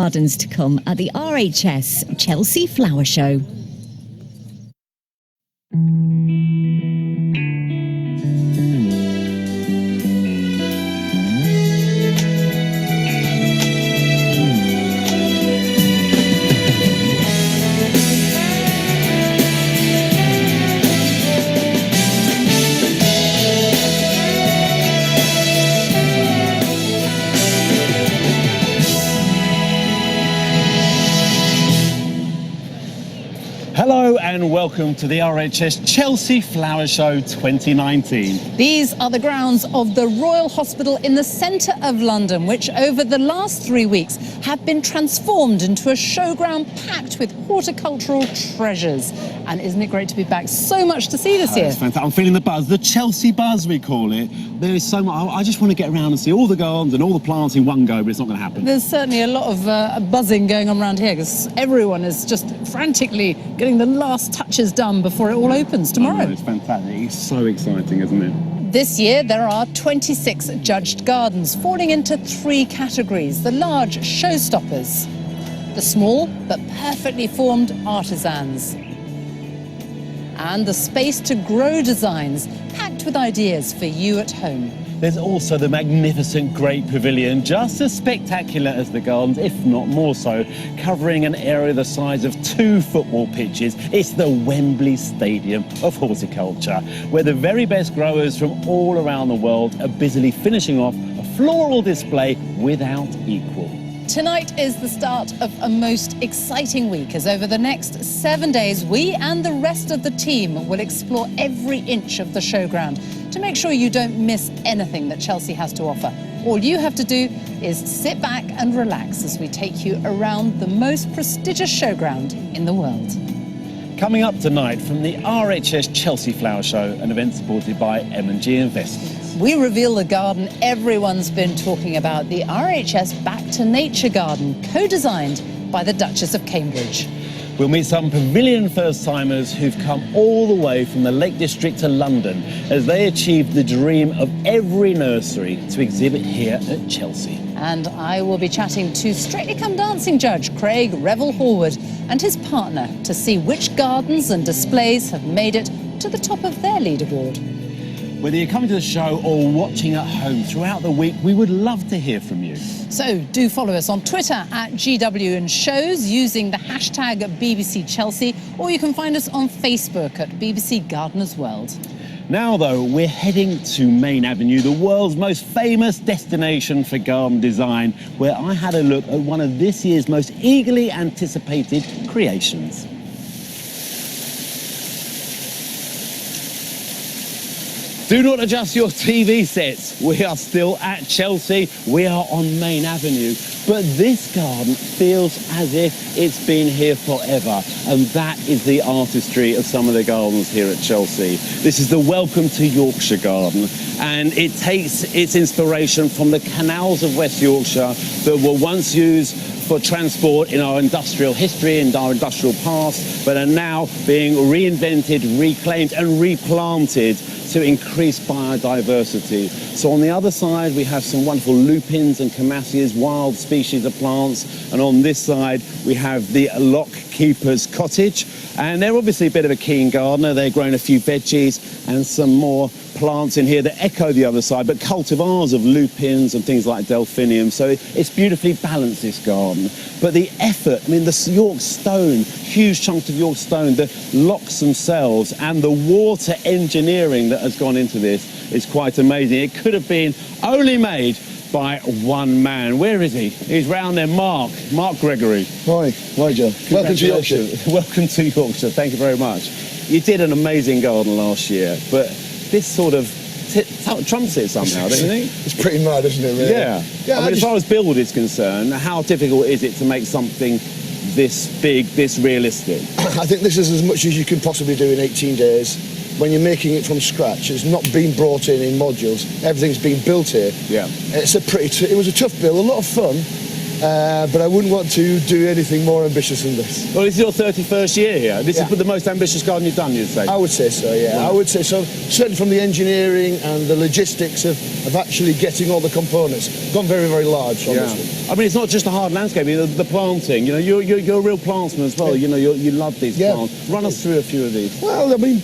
Gardens to come at the RHS Chelsea Flower Show. Hello and welcome to the RHS Chelsea Flower Show 2019. These are the grounds of the Royal Hospital in the centre of London, which over the last 3 weeks have been transformed into a showground packed with horticultural treasures. And isn't it great to be back? So much to see this year. It's fantastic. I'm feeling the buzz, the Chelsea buzz we call it. There is so much. I just want to get around and see all the gardens and all the plants in one go, but it's not going to happen. There's certainly a lot of buzzing going on around here because everyone is just frantically getting the last touches done before it all opens tomorrow. It's fantastic. It's so exciting, isn't it? This year there are 26 judged gardens falling into 3 categories. The large showstoppers, the small but perfectly formed artisans, and the space to grow designs packed with ideas for you at home. There's also the magnificent Great Pavilion, just as spectacular as the gardens, if not more so, covering an area the size of 2 football pitches. It's the Wembley Stadium of horticulture, where the very best growers from all around the world are busily finishing off a floral display without equal. Tonight is the start of a most exciting week, as over the next 7 days we and the rest of the team will explore every inch of the showground to make sure you don't miss anything that Chelsea has to offer. All you have to do is sit back and relax as we take you around the most prestigious showground in the world. Coming up tonight from the RHS Chelsea Flower Show, an event supported by M&G Investments. We reveal the garden everyone's been talking about, the RHS Back to Nature garden, co-designed by the Duchess of Cambridge. We'll meet some Pavilion first-timers who've come all the way from the Lake District to London as they achieved the dream of every nursery to exhibit here at Chelsea. And I will be chatting to Strictly Come Dancing judge Craig Revel-Horwood and his partner to see which gardens and displays have made it to the top of their leaderboard. Whether you're coming to the show or watching at home throughout the week, we would love to hear from you. So do follow us on Twitter at GW Shows using the hashtag BBC Chelsea, or you can find us on Facebook at BBC Gardeners World. Now, though, we're heading to Main Avenue, the world's most famous destination for garden design, where I had a look at one of this year's most eagerly anticipated creations. Do not adjust your TV sets. We are still at Chelsea. We are on Main Avenue. But this garden feels as if it's been here forever. And that is the artistry of some of the gardens here at Chelsea. This is the Welcome to Yorkshire garden. And it takes its inspiration from the canals of West Yorkshire that were once used for transport in our industrial history and our industrial past, but are now being reinvented, reclaimed and replanted to increase biodiversity. So on the other side, we have some wonderful lupins and camassias, wild species of plants. And on this side, we have the lock keeper's cottage. And they're obviously a bit of a keen gardener. They've grown a few veggies and some more plants in here that echo the other side, but cultivars of lupins and things like delphinium. So it's beautifully balanced, this garden. But the effort, I mean, the York stone, huge chunks of York stone, the locks themselves, and the water engineering that has gone into this is quite amazing. It could have been only made by one man. Where is he? He's round there, Mark Gregory. Hi, Joe. Welcome to Yorkshire. Welcome to Yorkshire, thank you very much. You did an amazing garden last year, but this sort of trumps it somehow, don't you think? It's pretty mad, isn't it, really? Yeah. I mean, as far as build is concerned, how difficult is it to make something this big, this realistic? I think this is as much as you can possibly do in 18 days. When you're making it from scratch, it's not been brought in modules. Everything's been built here. Yeah. It was a tough build, a lot of fun, but I wouldn't want to do anything more ambitious than this. Well, this is your 31st year here. This Yeah. is the most ambitious garden you've done, you'd say? I would say so, yeah. Right. I would say so. Certainly from the engineering and the logistics of actually getting all the components. Gone very, very large on this one. I mean, it's not just a hard landscaping, the planting. You know, you're a real plantsman as well. You know, you love these Yeah. plants. Run us through a few of these. Well, I mean,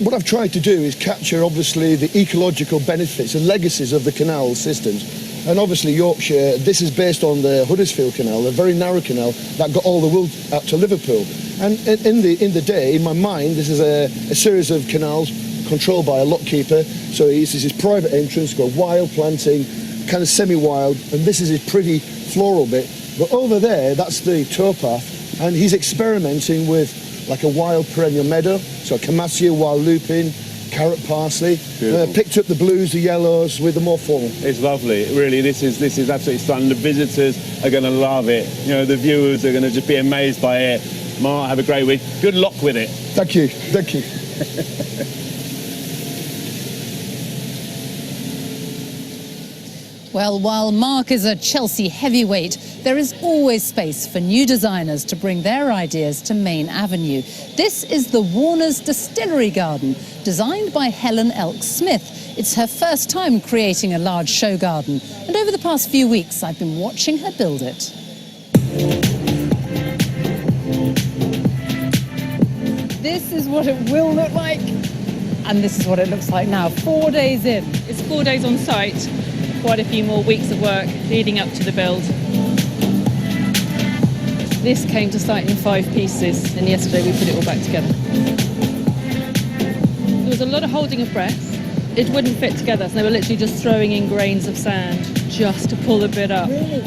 what I've tried to do is capture, obviously, the ecological benefits and legacies of the canal systems. And obviously Yorkshire, this is based on the Huddersfield Canal, a very narrow canal that got all the wool out to Liverpool. And in the day, in my mind, this is a series of canals controlled by a lockkeeper. So this is his private entrance, got wild planting, kind of semi-wild, and this is his pretty floral bit. But over there, that's the towpath, and he's experimenting with like a wild perennial meadow, so Camassia, wild lupin, carrot parsley. Picked up the blues, the yellows with the more formal. It's lovely, really. This is absolutely stunning. The visitors are going to love it. You know, the viewers are going to just be amazed by it. Mark, have a great week. Good luck with it. Thank you, thank you. Well, while Mark is a Chelsea heavyweight, there is always space for new designers to bring their ideas to Main Avenue. This is the Warner's Distillery Garden, designed by Helen Elk-Smith. It's her first time creating a large show garden, and over the past few weeks, I've been watching her build it. This is what it will look like, and this is what it looks like now, 4 days in. It's 4 days on site, quite a few more weeks of work leading up to the build. This came to site in 5 pieces, and yesterday we put it all back together. There was a lot of holding of breath. It wouldn't fit together, so they were literally just throwing in grains of sand just to pull the bit up. Really?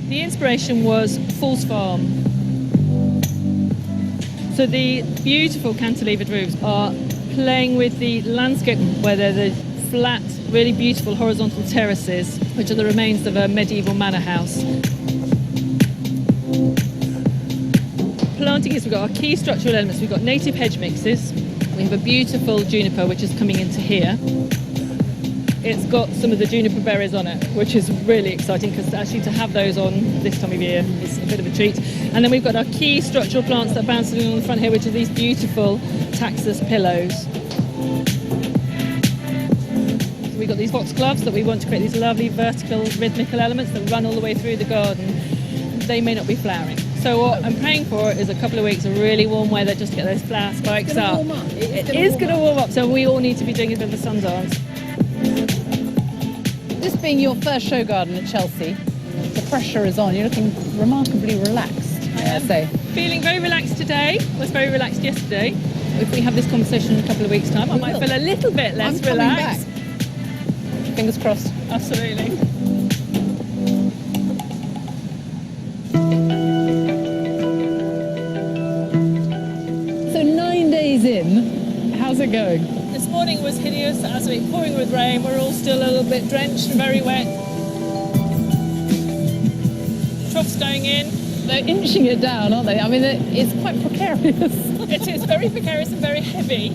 The inspiration was Falls Farm. So the beautiful cantilevered roofs are playing with the landscape where they're the flat, really beautiful horizontal terraces, which are the remains of a medieval manor house. Planting is, we've got our key structural elements. We've got native hedge mixes. We have a beautiful juniper, which is coming into here. It's got some of the juniper berries on it, which is really exciting because actually to have those on this time of year is a bit of a treat. And then we've got our key structural plants that are bouncing on the front here, which are these beautiful taxus pillows. So we've got these foxgloves that we want to create these lovely vertical rhythmical elements that run all the way through the garden. They may not be flowering. So what I'm praying for is a couple of weeks of really warm weather just to get those flower spikes up. It is going to warm up, so we all need to be doing a bit of a sun dance. This being your first show garden at Chelsea, the pressure is on. You're looking remarkably relaxed, I say. Feeling very relaxed today. Was very relaxed yesterday. If we have this conversation in a couple of weeks' time, I might feel a little bit less relaxed. Back. Fingers crossed. Absolutely. So 9 days in, how's it going? This morning was hideous, absolutely pouring with rain. We're all still a little bit drenched and very wet. Troughs going in. They're inching it down, aren't they? I mean, it's quite precarious. It is very precarious and very heavy.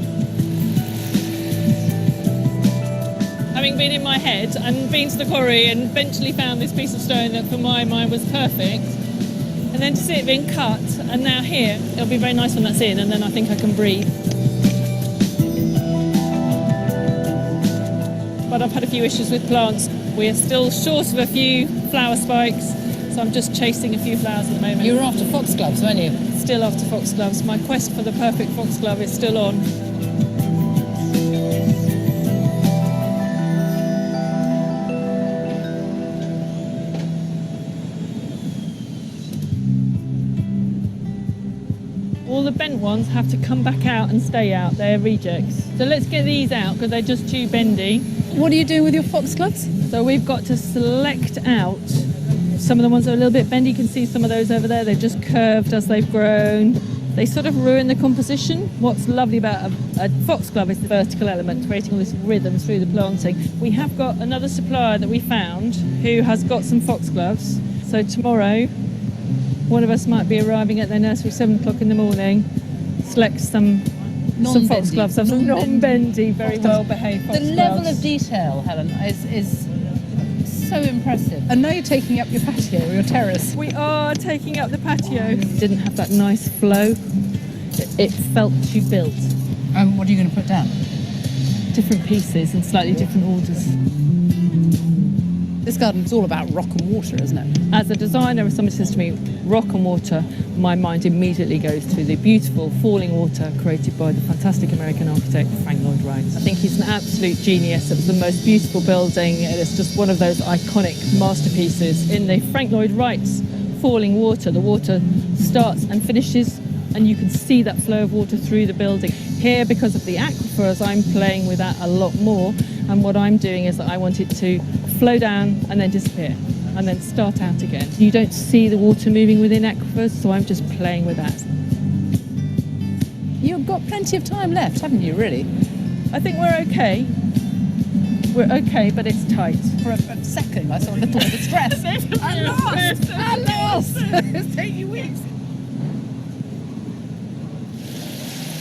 Having been in my head and been to the quarry and eventually found this piece of stone that for my mind was perfect, and then to see it being cut and now here, it'll be very nice when that's in, and then I think I can breathe. But I've had a few issues with plants. We are still short of a few flower spikes, so I'm just chasing a few flowers at the moment. You were after foxgloves, weren't you? Still after foxgloves. My quest for the perfect foxglove is still on. All the bent ones have to come back out and stay out. They're rejects. So let's get these out because they're just too bendy. What are you doing with your foxgloves? So we've got to select out some of the ones that are a little bit bendy. You can see some of those over there. They've just curved as they've grown. They sort of ruin the composition. What's lovely about a foxglove is the vertical element, creating all this rhythm through the planting. We have got another supplier that we found who has got some foxgloves. So tomorrow, one of us might be arriving at their nursery at 7 o'clock in the morning, select some Some foxgloves have some non-bendy, very well behaved The foxgloves. level of detail, Helen, is so impressive. And now you're taking up your patio or your terrace. We are taking up the patio. Didn't have that nice flow. It felt too built. What are you going to put down? Different pieces in slightly different orders. This garden is all about rock and water, isn't it? As a designer, if somebody says to me, rock and water, my mind immediately goes to the beautiful falling water created by the fantastic American architect Frank Lloyd Wright. I think he's an absolute genius. It was the most beautiful building. It's just one of those iconic masterpieces. In the Frank Lloyd Wright's falling water, the water starts and finishes, and you can see that flow of water through the building. Here, because of the aquifers, I'm playing with that a lot more, and what I'm doing is that I want it to flow down and then disappear and then start out again. You don't see the water moving within aquifers, so I'm just playing with that. You've got plenty of time left, haven't you, really? I think we're okay. We're okay, but it's tight. For a second, I saw a little bit of stress. At last! It's taking you weeks.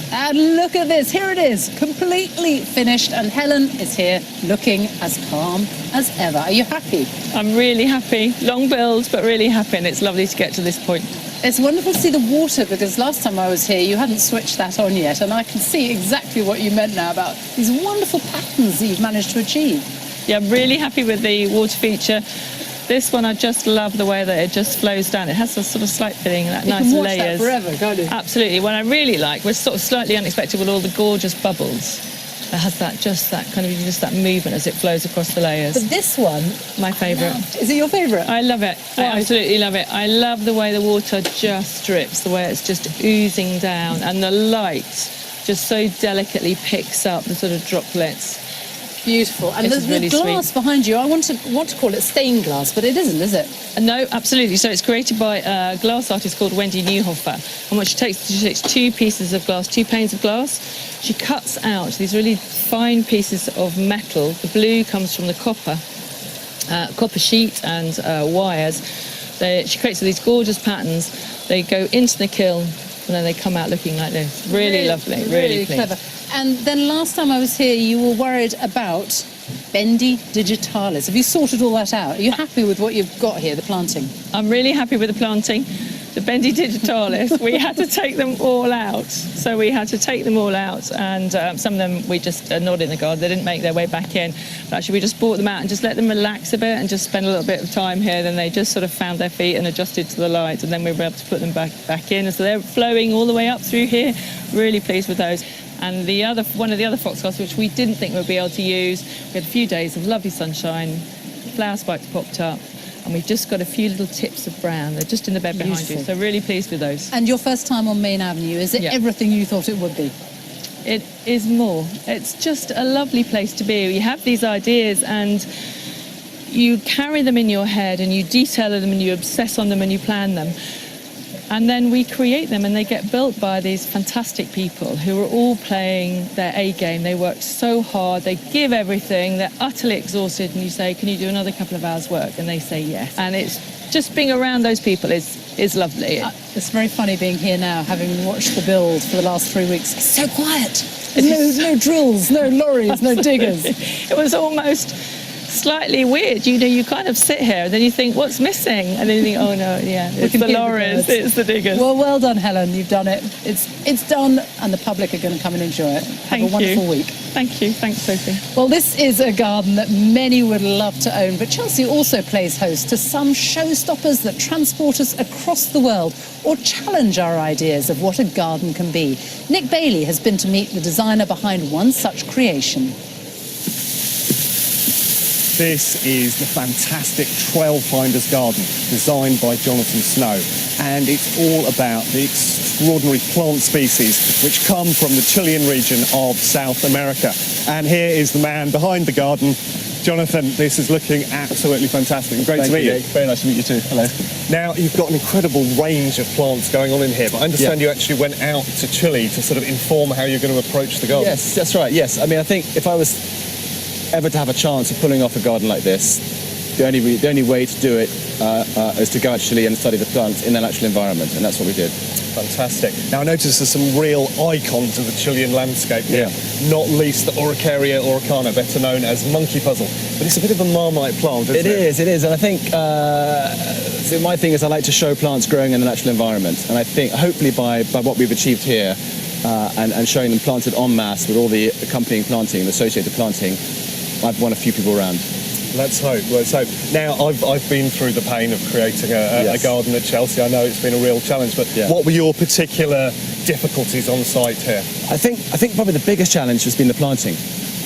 And look at this, here it is, completely finished, and Helen is here looking as calm as ever. Are you happy? I'm really happy. Long build, but really happy, and it's lovely to get to this point. It's wonderful to see the water, because last time I was here you hadn't switched that on yet, and I can see exactly what you meant now about these wonderful patterns that you've managed to achieve. Yeah, I'm really happy with the water feature. This one, I just love the way that it just flows down. It has a sort of slight feeling, that You nice can watch layers. that forever, can't you? Absolutely. What I really like was sort of slightly unexpected with all the gorgeous bubbles. It has that that movement as it flows across the layers. But this one, My favourite. is it your favourite? I love it. Why? I absolutely love it. I love the way the water just drips, the way it's just oozing down, and the light just so delicately picks up the sort of droplets. Beautiful. And This the is really glass sweet. behind you, I want to call it stained glass, but it isn't, is it? No, absolutely. So it's created by a glass artist called Wendy Newhofer. And what she takes two pieces of glass, two panes of glass. She cuts out these really fine pieces of metal. The blue comes from the copper sheet and wires. She creates these gorgeous patterns. They go into the kiln, and then they come out looking like this. Really lovely, really pleased. clever. And then last time I was here, you were worried about bendy digitalis. Have you sorted all that out? Are you happy with what you've got here, the planting? I'm really happy with the planting. The bendy digitalis, we had to take them all out. So we had to take them all out, and some of them we just not in the garden. They didn't make their way back in. But actually, we just brought them out and just let them relax a bit and just spend a little bit of time here. Then they just sort of found their feet and adjusted to the light, and then we were able to put them back in. And so they're flowing all the way up through here. Really pleased with those. And one of the other foxgloves, which we didn't think we'd be able to use, we had a few days of lovely sunshine, flower spikes popped up, and we've just got a few little tips of brown. They're just in the bed behind you, so really pleased with those. And your first time on Main Avenue, is it everything you thought it would be? It is more. It's just a lovely place to be. You have these ideas and you carry them in your head and you detail them and you obsess on them and you plan them. And then we create them and they get built by these fantastic people who are all playing their A game. They work so hard, they give everything, they're utterly exhausted, and you say, can you do another couple of hours work? And they say yes. And it's just being around those people is lovely. It's very funny being here now, having watched the build for the last 3 weeks. It's so quiet. There's no drills, no lorries, no diggers. It was almost slightly weird. You kind of sit here and then you think, what's missing? And then you think, oh no, yeah, it's the lorries, it's the diggers. Well done, Helen. You've done it. It's done, and the public are going to come and enjoy it. Have a wonderful week. Thank you. Thanks, Sophie. Well, this is a garden that many would love to own, but Chelsea also plays host to some showstoppers that transport us across the world or challenge our ideas of what a garden can be. Nick Bailey has been to meet the designer behind one such creation. This is the fantastic Trailfinder's Garden, designed by Jonathan Snow. And it's all about the extraordinary plant species which come from the Chilean region of South America. And here is the man behind the garden. Jonathan, this is looking absolutely fantastic. Great to meet you. Very nice to meet you too. Hello. Now, you've got an incredible range of plants going on in here, but I understand you actually went out to Chile to sort of inform how you're going to approach the garden. Yes, that's right. Yes. I mean, I think if I was ever to have a chance of pulling off a garden like this, the only way to do it is to go actually and study the plants in their natural environment, and that's what we did. Fantastic. Now I notice there's some real icons of the Chilean landscape here, not least the Urticaria auricana, better known as monkey puzzle. But it's a bit of a Marmite plant, isn't it? It is, and I think so my thing is I like to show plants growing in the natural environment, and I think hopefully by what we've achieved here and showing them planted en masse with all the accompanying planting and associated planting, I've won a few people around. Let's hope. Now, I've been through the pain of creating a garden at Chelsea. I know it's been a real challenge, but what were your particular difficulties on site here? I think probably the biggest challenge has been the planting.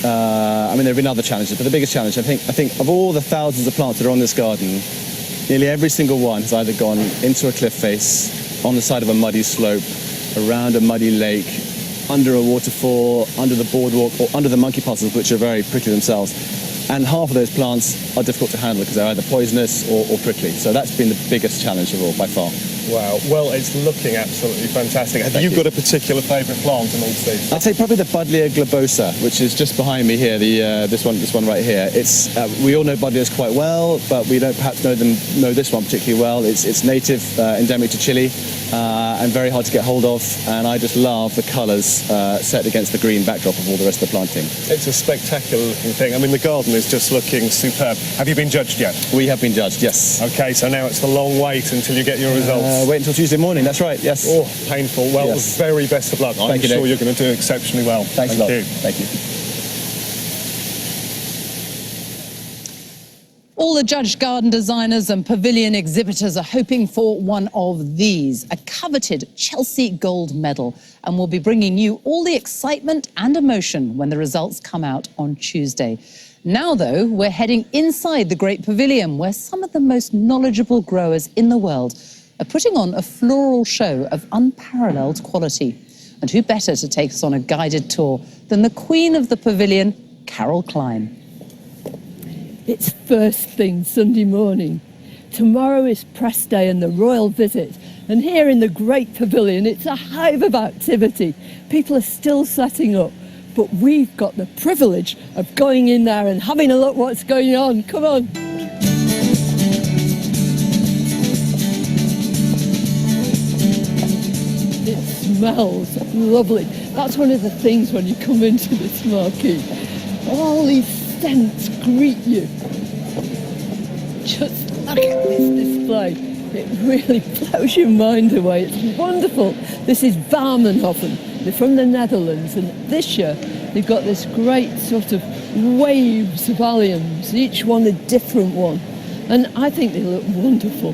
I mean, there have been other challenges, but the biggest challenge, I think of all the thousands of plants that are on this garden, nearly every single one has either gone into a cliff face, on the side of a muddy slope, around a muddy lake, under a waterfall, under the boardwalk, or under the monkey puzzles, which are very prickly themselves. And half of those plants are difficult to handle because they're either poisonous or prickly. So that's been the biggest challenge of all, by far. Wow. Well, it's looking absolutely fantastic. Have you got a particular favourite plant amongst these? I'd say probably the Buddleia globosa, which is just behind me here. This one right here. It's we all know Buddleias quite well, but we don't perhaps know this one particularly well. It's native, endemic to Chile, and very hard to get hold of. And I just love the colours set against the green backdrop of all the rest of the planting. It's a spectacular looking thing. I mean, the garden is just looking superb. Have you been judged yet? We have been judged, yes. Okay, so now it's the long wait until you get your results. Wait until Tuesday morning, that's right, yes. Oh, painful. Well, yes. Very best of luck. I'm sure you're going to do exceptionally well. Thanks a lot. Thank you. All the judged garden designers and pavilion exhibitors are hoping for one of these, a coveted Chelsea Gold Medal, and we'll be bringing you all the excitement and emotion when the results come out on Tuesday. Now, though, we're heading inside the Great Pavilion, where some of the most knowledgeable growers in the world are putting on a floral show of unparalleled quality. And who better to take us on a guided tour than the Queen of the Pavilion, Carol Klein. It's first thing Sunday morning. Tomorrow is press day and the royal visit. And here in the Great Pavilion, it's a hive of activity. People are still setting up. But we've got the privilege of going in there and having a look what's going on. Come on. It smells lovely. That's one of the things when you come into this marquee. All these scents greet you. Just look at this display. It really blows your mind away. It's wonderful. This is Warmenhofen. They're from the Netherlands, and this year they've got this great sort of waves of alliums, each one a different one. And I think they look wonderful.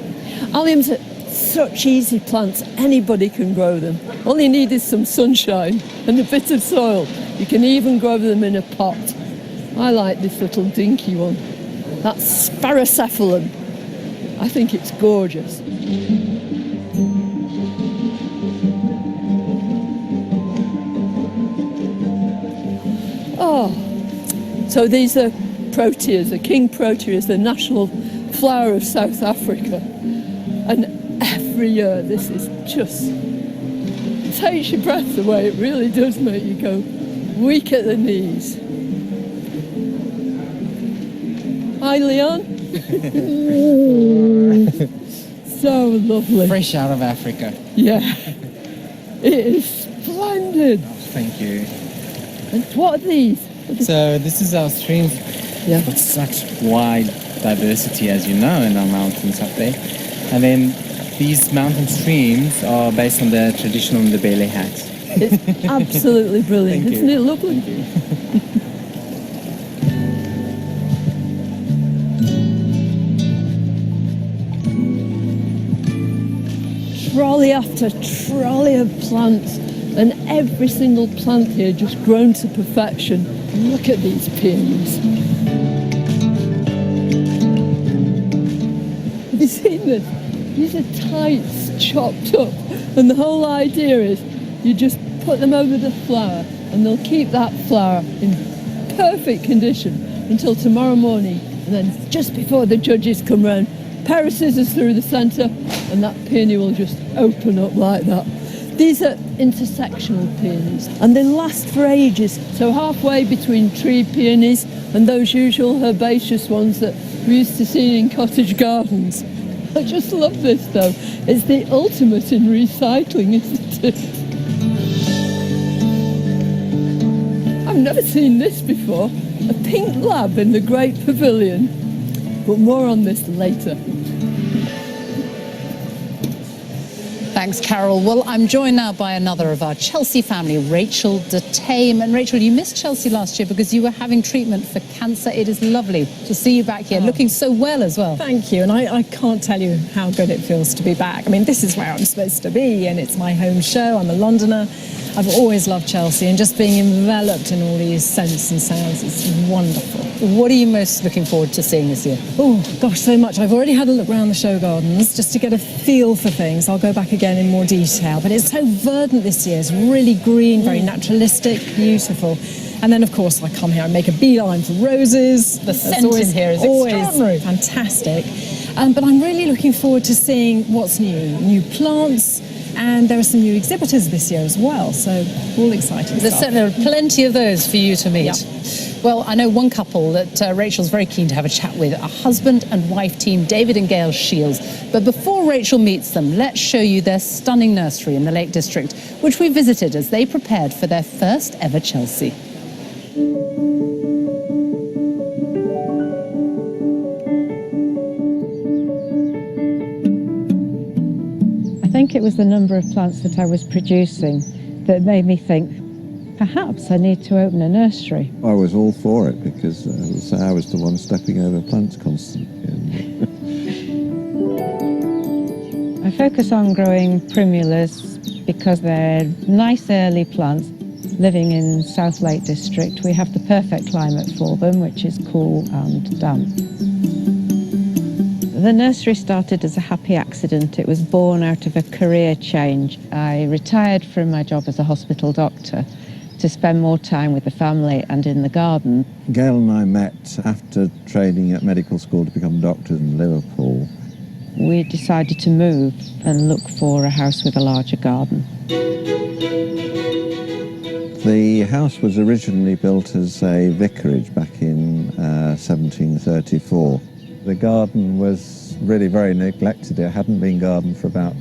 Alliums are such easy plants, anybody can grow them. All you need is some sunshine and a bit of soil. You can even grow them in a pot. I like this little dinky one. That's Sparacephalum. I think it's gorgeous. Oh, so these are proteas, the king protea is the national flower of South Africa. And every year this is just takes your breath away. It really does make you go weak at the knees. Hi, Leon. So lovely. Fresh out of Africa. Yeah. It is splendid. Thank you. And what are these? So this is our streams. Yeah. With such wide diversity, as you know, in our mountains up there. And then these mountain streams are based on the traditional Ndebele hat. It's absolutely brilliant. Thank Isn't you. it lovely? Thank you. Trolley after trolley of plants, and every single plant here just grown to perfection. Look at these peonies. Have you seen this? These are tights chopped up, and the whole idea is you just put them over the flower and they'll keep that flower in perfect condition until tomorrow morning, and then just before the judges come round, pair of scissors through the centre and that peony will just open up like that. These are intersectional peonies and they last for ages, so halfway between tree peonies and those usual herbaceous ones that we used to see in cottage gardens. I just love this though. It's the ultimate in recycling, isn't it? I've never seen this before. A pink lab in the Great Pavilion. But more on this later. Thanks, Carol. Well, I'm joined now by another of our Chelsea family, Rachel de Tame. And Rachel, you missed Chelsea last year because you were having treatment for cancer. It is lovely to see you back here, looking so well as well. Thank you, and I can't tell you how good it feels to be back. I mean, this is where I'm supposed to be, and it's my home show. I'm a Londoner. I've always loved Chelsea, and just being enveloped in all these scents and sounds is wonderful. What are you most looking forward to seeing this year? Oh, gosh, so much. I've already had a look around the show gardens just to get a feel for things. I'll go back again in more detail, but it's so verdant this year. It's really green, very naturalistic, beautiful. And then, of course, I come here and make a beeline for roses. The scent in here is extraordinary. Fantastic. But I'm really looking forward to seeing what's new plants, and there are some new exhibitors this year as well, so all exciting There's stuff. certainly plenty of those for you to meet. Yeah. Well, I know one couple that Rachel's very keen to have a chat with, a husband and wife team, David and Gail Shields. But before Rachel meets them, let's show you their stunning nursery in the Lake District, which we visited as they prepared for their first ever Chelsea. I think it was the number of plants that I was producing that made me think, perhaps I need to open a nursery. I was all for it because I was the one stepping over plants constantly. I focus on growing primulas because they're nice early plants. Living in South Lake District, we have the perfect climate for them, which is cool and damp. The nursery started as a happy accident. It was born out of a career change. I retired from my job as a hospital doctor to spend more time with the family and in the garden. Gail and I met after training at medical school to become doctors in Liverpool. We decided to move and look for a house with a larger garden. The house was originally built as a vicarage back in 1734. The garden was really very neglected. It hadn't been gardened for about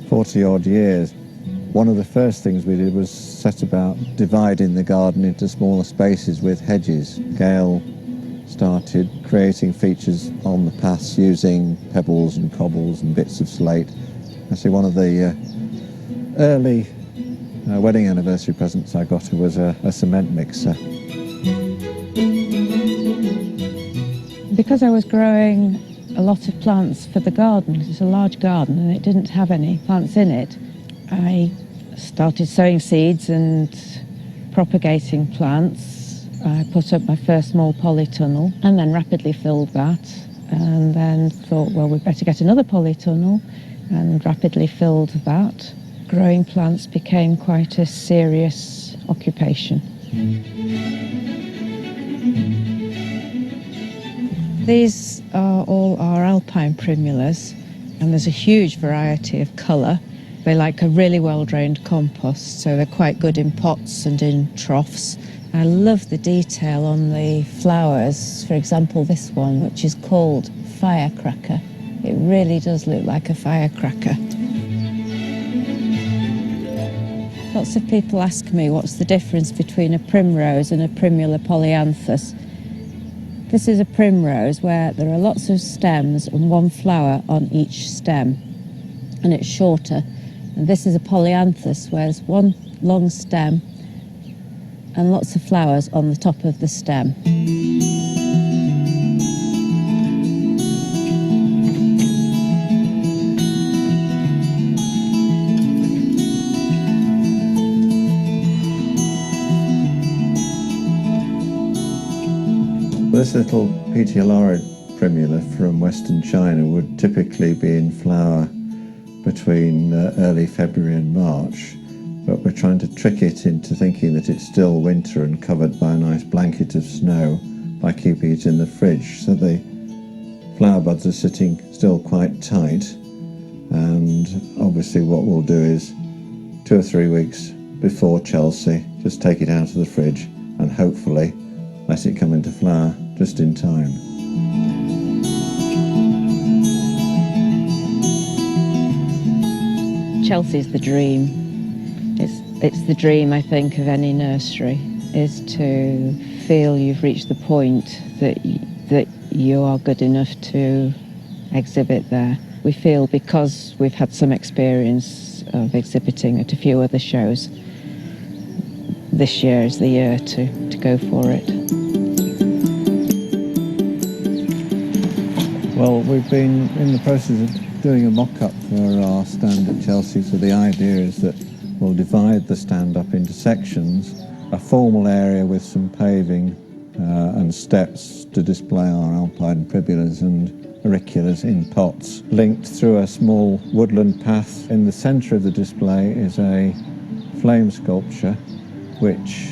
40 odd years. One of the first things we did was set about dividing the garden into smaller spaces with hedges. Gail started creating features on the paths using pebbles and cobbles and bits of slate. Actually, one of the early wedding anniversary presents I got her was a cement mixer. Because I was growing a lot of plants for the garden, it's a large garden and it didn't have any plants in it, I started sowing seeds and propagating plants. I put up my first small polytunnel and then rapidly filled that, and then thought, well, we'd better get another polytunnel, and rapidly filled that. Growing plants became quite a serious occupation. These are all our alpine primulas, and there's a huge variety of colour. They like a really well-drained compost, so they're quite good in pots and in troughs. I love the detail on the flowers. For example, this one, which is called Firecracker. It really does look like a firecracker. Lots of people ask me what's the difference between a primrose and a primula polyanthus. This is a primrose where there are lots of stems and one flower on each stem, and it's shorter. And this is a polyanthus where there's one long stem and lots of flowers on the top of the stem. This little petiolare primula from Western China would typically be in flower between early February and March, but we're trying to trick it into thinking that it's still winter and covered by a nice blanket of snow by keeping it in the fridge. So the flower buds are sitting still quite tight, and obviously what we'll do is 2 or 3 weeks before Chelsea, just take it out of the fridge and hopefully let it come into flower just in time. Chelsea's the dream. It's the dream, I think, of any nursery, is to feel you've reached the point that you are good enough to exhibit there. We feel, because we've had some experience of exhibiting at a few other shows, this year is the year to go for it. Well, we've been in the process of doing a mock-up for our stand at Chelsea, so the idea is that we'll divide the stand up into sections, a formal area with some paving and steps to display our alpine primulas and auriculas in pots, linked through a small woodland path. In the centre of the display is a flame sculpture, which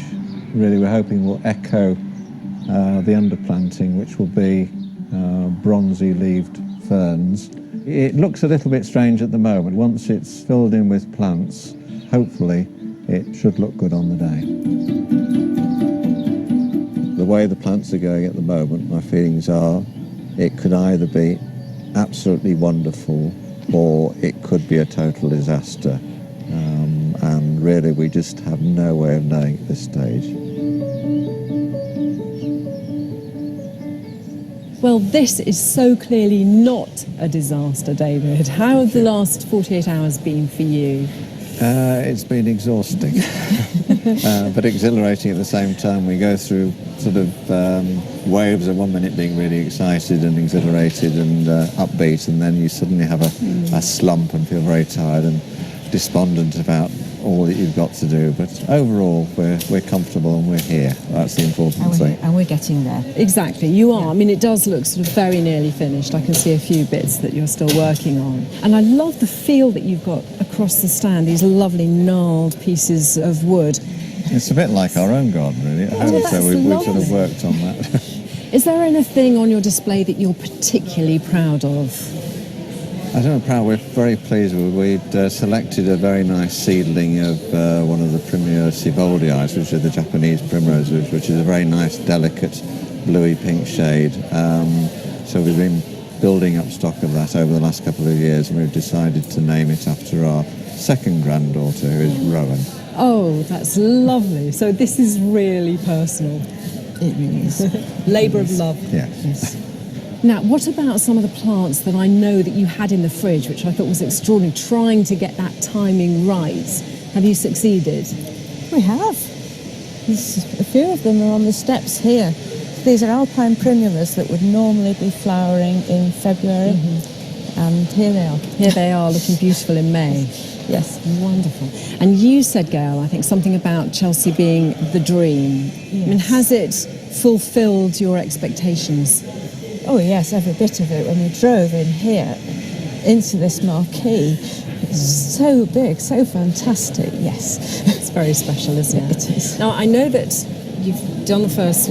really we're hoping will echo the underplanting, which will be bronzy-leaved ferns. It looks a little bit strange at the moment. Once it's filled in with plants, hopefully it should look good on the day. The way the plants are going at the moment, my feelings are it could either be absolutely wonderful or it could be a total disaster. And really we just have no way of knowing at this stage. Well, this is so clearly not a disaster, David. How have the last 48 hours been for you? It's been exhausting, but exhilarating at the same time. We go through sort of waves of 1 minute being really excited and exhilarated and upbeat, and then you suddenly have a slump and feel very tired and despondent about all that you've got to do. But overall, we're comfortable and we're here. That's the important thing. And we're getting there. Exactly, you are. I mean, it does look sort of very nearly finished. I can see a few bits that you're still working on. And I love the feel that you've got across the stand, these lovely gnarled pieces of wood. It's a bit like our own garden, really, at home, so we've sort of worked on that. Is there anything on your display that you're particularly proud of? I don't know, proud. We're very pleased with. We'd selected a very nice seedling of one of the Primula Sieboldii, which are the Japanese primroses, which is a very nice, delicate, bluey pink shade. So we've been building up stock of that over the last couple of years, and we've decided to name it after our second granddaughter, who is Rowan. Oh, that's lovely. So this is really personal. It really is. Labour of love. Yes. Now, what about some of the plants that I know that you had in the fridge, which I thought was extraordinary, trying to get that timing right? Have you succeeded? We have. There's a few of them are on the steps here. These are alpine primulas that would normally be flowering in February, and here they are. Here they are, looking beautiful in May. Yes. Wonderful. And you said, Gail, I think something about Chelsea being the dream. Yes. I mean, has it fulfilled your expectations? Oh yes, every bit of it. When we drove in here into this marquee, it's so big, so fantastic. Yes. It's very special, isn't it? It is. Now, I know that you've done the first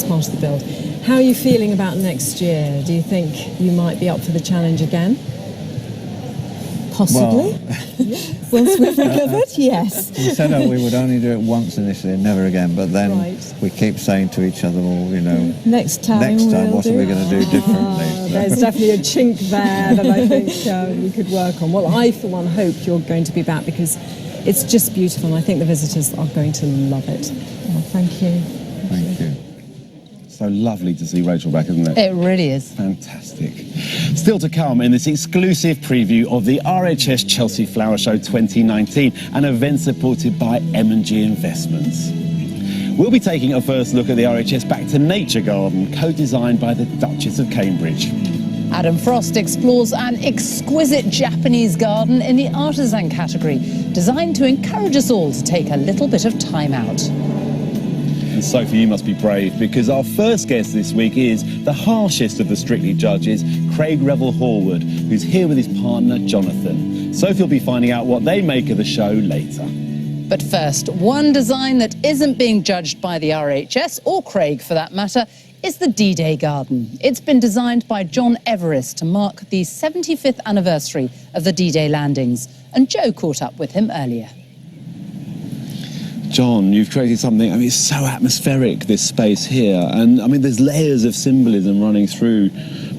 part of the build. How are you feeling about next year? Do you think you might be up for the challenge again? Possibly. Once we've recovered, yes. We said we would only do it once initially and never again, but then we keep saying to each other, well, you know, next time what are we going to do differently? There's definitely a chink there that I think we could work on. Well, I, for one, hope you're going to be back because it's just beautiful, and I think the visitors are going to love it. Oh, thank you. Thank you. So lovely to see Rachel back, isn't it? It really is. Fantastic. Still to come in this exclusive preview of the RHS Chelsea Flower Show 2019, an event supported by M&G Investments. We'll be taking a first look at the RHS Back to Nature Garden, co-designed by the Duchess of Cambridge. Adam Frost explores an exquisite Japanese garden in the Artisan category, designed to encourage us all to take a little bit of time out. And Sophie, you must be brave, because our first guest this week is the harshest of the Strictly judges, Craig Revel-Horwood, who's here with his partner, Jonathan. Sophie will be finding out what they make of the show later. But first, one design that isn't being judged by the RHS, or Craig for that matter, is the D-Day Garden. It's been designed by John Everest to mark the 75th anniversary of the D-Day landings, and Joe caught up with him earlier. John, you've created something, I mean, it's so atmospheric, this space here, and I mean, there's layers of symbolism running through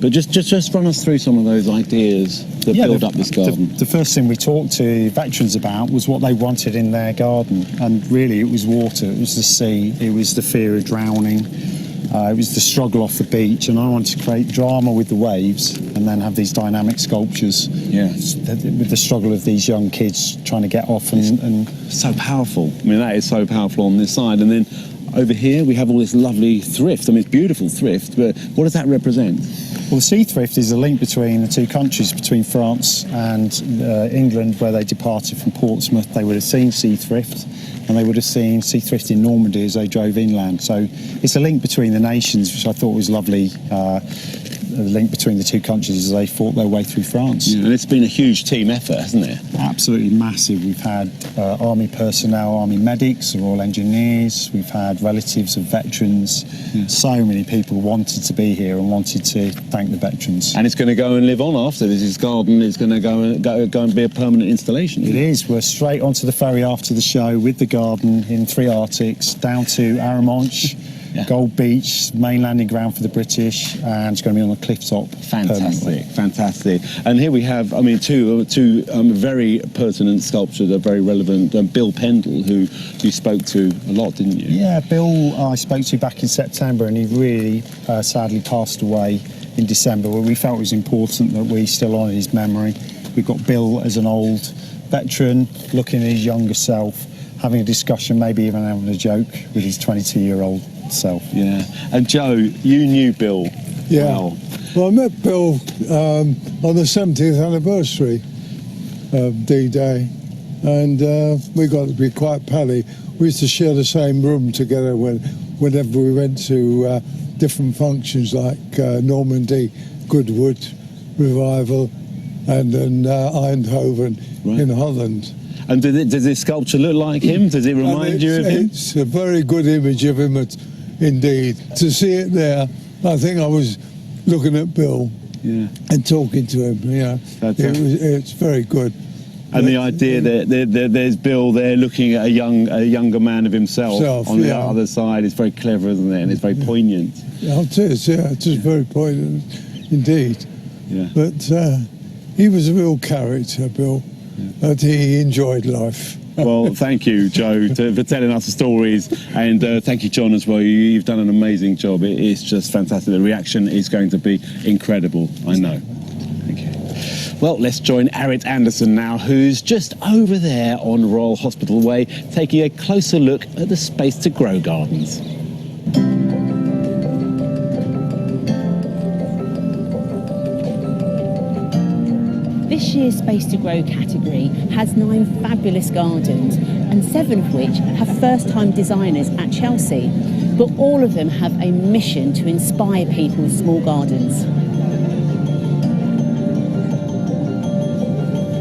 But just run us through some of those ideas that build up this garden. The first thing we talked to veterans about was what they wanted in their garden, and really it was water, it was the sea, it was the fear of drowning, it was the struggle off the beach, and I wanted to create drama with the waves and then have these dynamic sculptures with the struggle of these young kids trying to get off and so powerful. I mean, that is so powerful on this side. And then over here we have all this lovely thrift. I mean, it's beautiful thrift, but what does that represent? Well, the sea thrift is a link between the two countries, between France and England, where they departed from Portsmouth. They would have seen sea thrift, and they would have seen sea thrift in Normandy as they drove inland. So it's a link between the nations, which I thought was lovely. The link between the two countries as they fought their way through France. Yeah, and it's been a huge team effort, hasn't it? Absolutely massive. We've had army personnel, army medics, Royal Engineers. We've had relatives of veterans. Yeah. So many people wanted to be here and wanted to thank the veterans. And it's going to go and live on after this. This garden is going to go and be a permanent installation. It is. We're straight onto the ferry after the show with the garden in 3 Arctics down to Arromanches. Yeah. Gold Beach, main landing ground for the British, and it's going to be on the cliff top. Fantastic, fantastic. And here we have, I mean, two very pertinent sculptures, are very relevant. Bill Pendle, who you spoke to a lot, didn't you? Yeah, Bill I spoke to back in September, and he really sadly passed away in December, where we felt it was important that we still honour his memory. We've got Bill as an old veteran, looking at his younger self, having a discussion, maybe even having a joke with his 22-year-old self. Yeah. And Joe, you knew Bill. Yeah. Well, I met Bill on the 70th anniversary of D-Day, and we got to be quite pally. We used to share the same room together whenever we went to different functions like Normandy, Goodwood Revival, and then Eindhoven in Holland. And does this sculpture look like him? Does it remind you of him? It's a very good image of him, indeed. To see it there, I think I was looking at Bill and talking to him. Yeah, it's very good. And the idea that there's Bill there looking at a younger man of himself on the other side is very clever, isn't it? And it's very poignant. Yeah, it is. Yeah, it is very poignant indeed. Yeah. But he was a real character, Bill. But he enjoyed life. Well, thank you, Joe, for telling us the stories, and thank you, John, as well. You've done an amazing job. It is just fantastic. The reaction is going to be incredible, I know. Thank you. Well, let's join Arit Anderson now, who's just over there on Royal Hospital Way, taking a closer look at the Space to Grow gardens. This year's Space to Grow category has 9 fabulous gardens, and 7 of which have first-time designers at Chelsea. But all of them have a mission to inspire people with small gardens.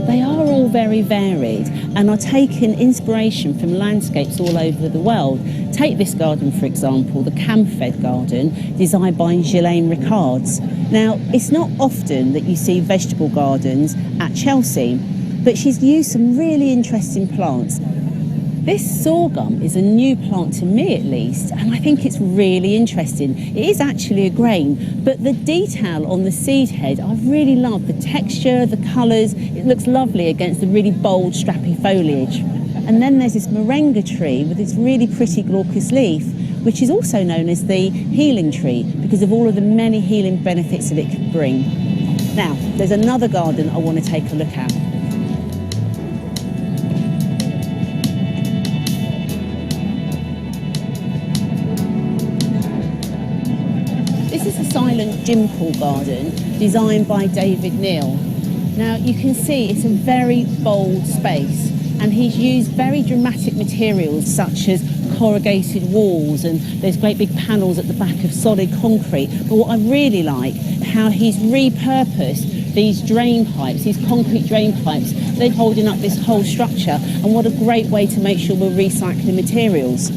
They are all very varied and are taking inspiration from landscapes all over the world. Take this garden, for example, the Camfed garden, designed by Ghislaine Ricards. Now, it's not often that you see vegetable gardens at Chelsea, but she's used some really interesting plants. This sorghum is a new plant to me, at least, and I think it's really interesting. It is actually a grain, but the detail on the seed head, I really love the texture, the colours. It looks lovely against the really bold, strappy foliage. And then there's this moringa tree with its really pretty glaucous leaf, which is also known as the healing tree because of all of the many healing benefits that it can bring. Now, there's another garden I want to take a look at. This is the Silent Gym Pool garden designed by David Neal. Now, you can see it's a very bold space, and he's used very dramatic materials such as corrugated walls, and there's great big panels at the back of solid concrete. But what I really like, how he's repurposed these drain pipes, these concrete drain pipes. They're holding up this whole structure, and what a great way to make sure we're recycling materials.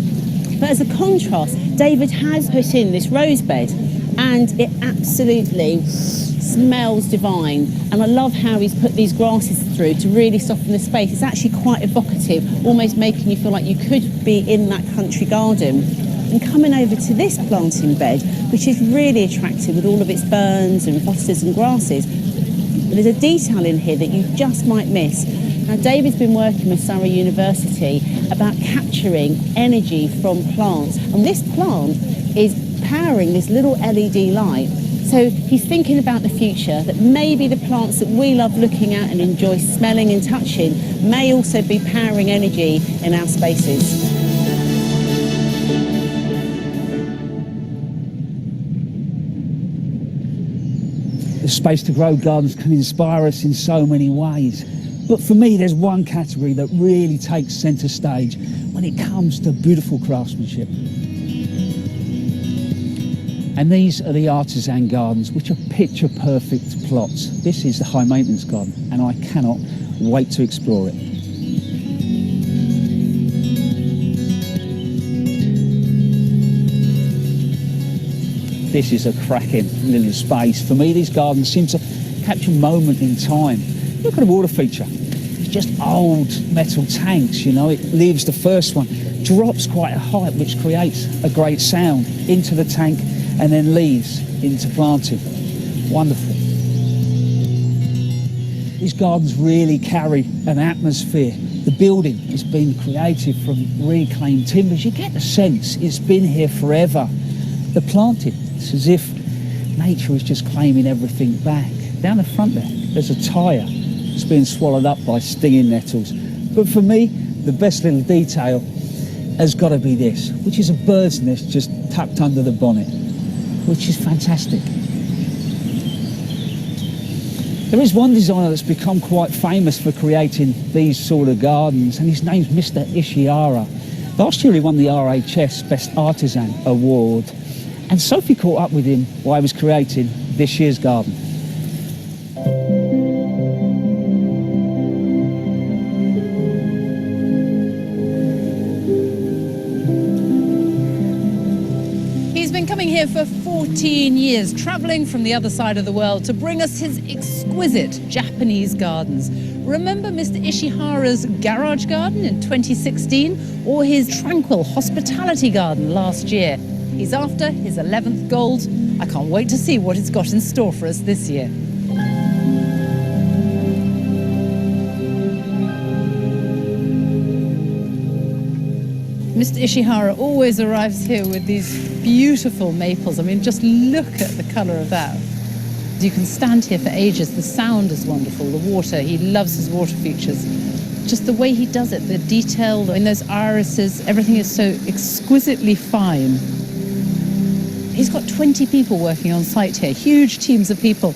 But as a contrast, David has put in this rose bed, and it absolutely smells divine. And I love how he's put these grasses through to really soften the space. It's actually quite evocative, almost making you feel like you could be in that country garden. and coming over to this planting bed, which is really attractive with all of its ferns and hostas and grasses. But there's a detail in here that you just might miss. Now, David's been working with Surrey University about capturing energy from plants, and this plant is powering this little LED light. So he's thinking about the future, that maybe the plants that we love looking at and enjoy smelling and touching may also be powering energy in our spaces. The Space to Grow gardens can inspire us in so many ways. But for me, there's one category that really takes centre stage when it comes to beautiful craftsmanship. And these are the Artisan gardens, which are picture-perfect plots. This is the high maintenance garden, and I cannot wait to explore it. This is a cracking little space. For me, these gardens seem to capture a moment in time. Look at the water feature. It's just old metal tanks, you know. It leaves the first one, drops quite a height, which creates a great sound into the tank, and then leaves into planting. Wonderful. These gardens really carry an atmosphere. The building has been created from reclaimed timbers. You get the sense it's been here forever. The planting, it's as if nature is just claiming everything back. Down the front there's a tyre that's being swallowed up by stinging nettles. But for me, the best little detail has got to be this, which is a bird's nest just tucked under the bonnet, which is fantastic. There is one designer that's become quite famous for creating these sort of gardens, and his name's Mr. Ishihara. Last year he won the RHS Best Artisan Award, and Sophie caught up with him while he was creating this year's garden. Coming here for 14 years, travelling from the other side of the world to bring us his exquisite Japanese gardens. Remember Mr. Ishihara's garage garden in 2016 or his tranquil hospitality garden last year? He's after his 11th gold. I can't wait to see what he's got in store for us this year. Mr. Ishihara always arrives here with these beautiful maples. I mean, just look at the colour of that. You can stand here for ages. The sound is wonderful, the water. He loves his water features. Just the way he does it, the detail in those irises, everything is so exquisitely fine. He's got 20 people working on site here, huge teams of people.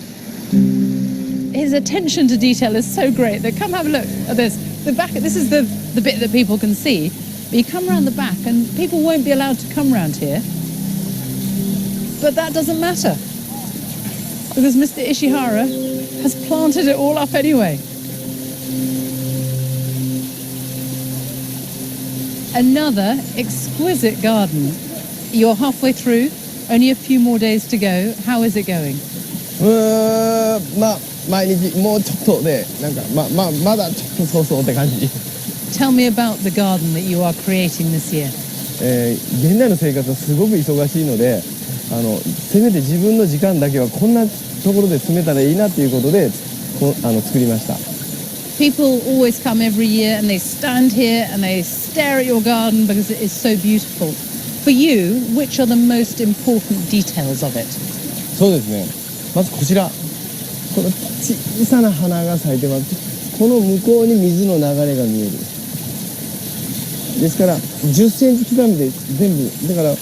His attention to detail is so great that come have a look at this. The back, this is the bit that people can see. But you come around the back and people won't be allowed to come around here. But that doesn't matter, because Mr. Ishihara has planted it all up anyway. Another exquisite garden. You're halfway through, only a few more days to go. How is it going? 毎日もうちょっとでなんかまだちょっとそうそうって感じ。Tell me about the garden that you are creating this year. 現代の生活はすごく忙しいので、せめて自分の時間だけはこんなところで住めたらいいなということで作りました。People always come every year and they stand here and they stare at your garden because it is so beautiful. For you, which are the most important details of it? そうですね。まずこちら、この小さな花が咲いてます。この向こうに水の流れが見える。ですから10センチ刻みで全部だから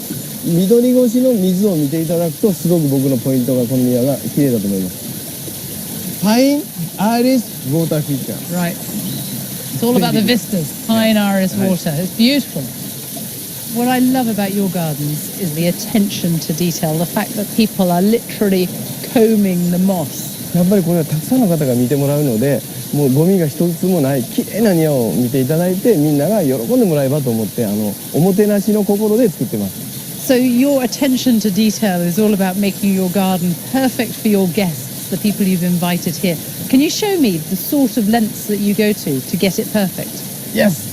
緑越しの水を見ていただくとすごく僕のポイントがこの庭が綺麗だと思います。Pine Iris Water Feature. Right. It's all about the vistas. Pine Iris water. It's beautiful. What I love about your gardens is the attention to detail. The fact that people are literally combing the moss. やっぱりこれはたくさんの方が見てもらうので、もうゴミが一つもない綺麗な庭を見ていただいて、みんなが喜んでもらえばと思っておもてなしの心で作ってます。So your attention to detail is all about making your garden perfect for your guests, the people you've invited here. Can you show me the sort of lengths that you go to get it perfect? Yes.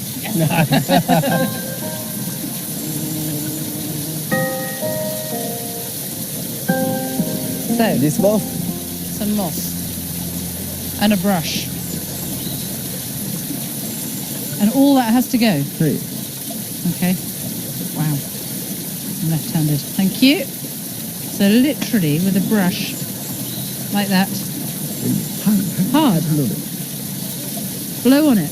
So, this moss. some moss and a brush. And all that has to go? Right. Okay. Wow. I'm left-handed. Thank you. So literally with a brush, like that. Hard. Blow on it.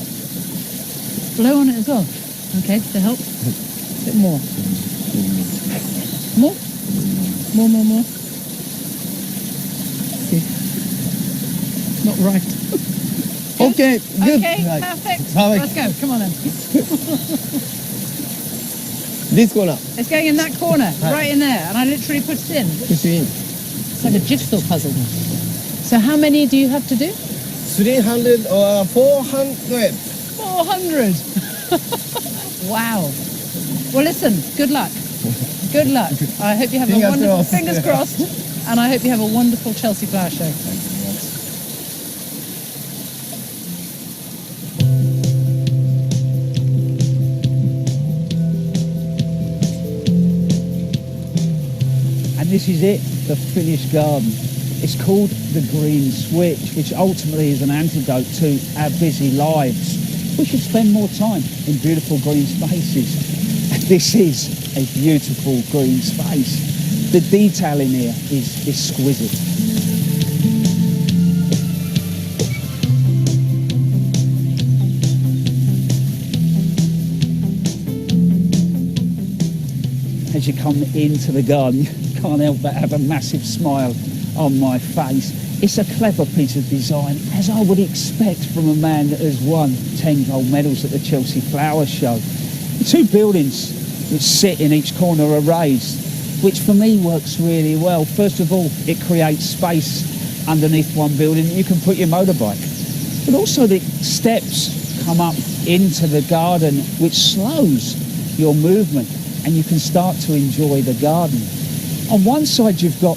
Blow on it as well. Okay, to help. A bit more. More? More. Okay. Not right. Okay, good. Okay, Right. perfect. Perfect. Let's go. Come on then. This corner. It's going in that corner, right in there, and I literally put it in. Push in. It's like a jigsaw puzzle. So how many do you have to do? 300 or 400. 400. Wow. Well, listen, good luck. Good luck. I hope you have a Fingers wonderful, crossed. fingers crossed, and I hope you have a wonderful Chelsea Flower Show. And this is it, the finished garden. It's called the Green Switch, which ultimately is an antidote to our busy lives. We should spend more time in beautiful green spaces. And this is a beautiful green space. The detail in here is exquisite. As you come into the garden, you can't help but have a massive smile on my face. It's a clever piece of design, as I would expect from a man that has won 10 gold medals at the Chelsea Flower Show. The two buildings which sit in each corner are raised, which for me works really well. First of all, it creates space underneath one building that you can put your motorbike. But also the steps come up into the garden, which slows your movement, and you can start to enjoy the garden. On one side you've got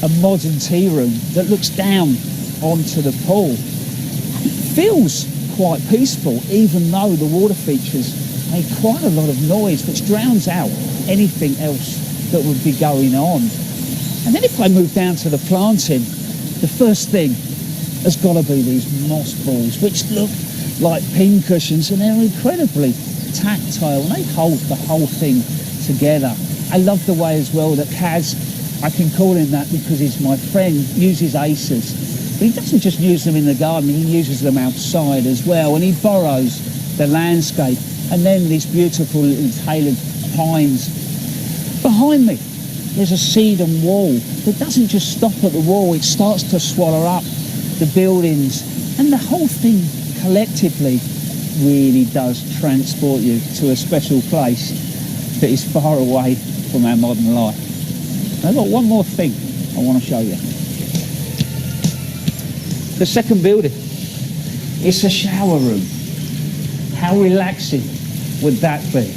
a modern tea room that looks down onto the pool. It feels quite peaceful, even though the water features make quite a lot of noise, which drowns out anything else that would be going on. And then if I move down to the planting, the first thing has got to be these moss balls, which look like pin cushions, and they're incredibly tactile, and they hold the whole thing together. I love the way as well that Kaz, I can call him that because he's my friend, uses aces. But he doesn't just use them in the garden, he uses them outside as well, and he borrows the landscape. And then these beautiful little tailored pines. Behind me, there's a sedum wall that doesn't just stop at the wall, it starts to swallow up the buildings. And the whole thing collectively really does transport you to a special place that is far away from our modern life. I've got one more thing I want to show you. The second building, it's a shower room. How relaxing would that be?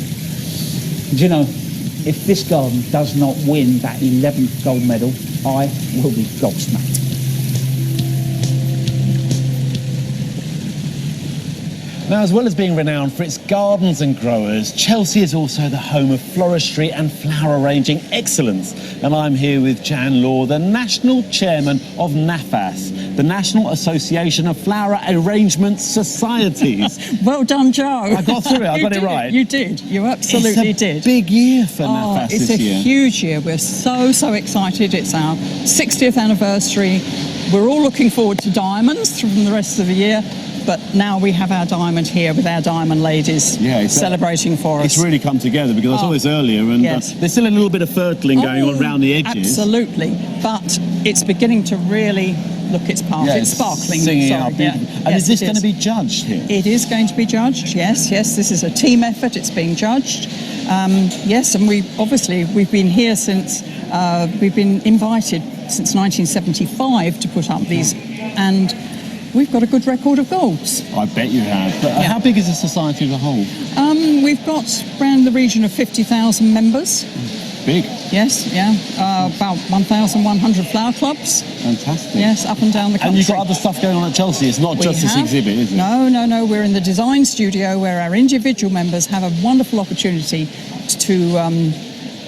Do you know, if this garden does not win that 11th gold medal, I will be gobsmacked. Now, as well as being renowned for its gardens and growers, Chelsea is also the home of floristry and flower arranging excellence. And I'm here with Jan Law, the National Chairman of NAFAS, the National Association of Flower Arrangement Societies. Well done, Joe. I got through it, I got it right. You did, you absolutely did. It's a big year for NAFAS it's this a year. huge year. We're so excited. It's our 60th anniversary. We're all looking forward to diamonds from the rest of the year. But now we have our diamond here with our diamond ladies celebrating for us. It's really come together because I saw this earlier and there's still a little bit of fertling going on around the edges. Absolutely. But it's beginning to really look its part. Yeah, it's sparkling. singing out. Yeah. And is this going to be judged here? It is going to be judged, yes. This is a team effort. It's being judged. Yes, and we've been here since, we've been invited since 1975 to put up these, and we've got a good record of golds. I bet you have. But how big is the society as a whole? We've got around the region of 50,000 members. Big. Yes, yeah. About 1,100 flower clubs. Fantastic. Yes, up and down the country. And you've got other stuff going on at Chelsea. It's not just this exhibit, is it? No. We're in the design studio where our individual members have a wonderful opportunity to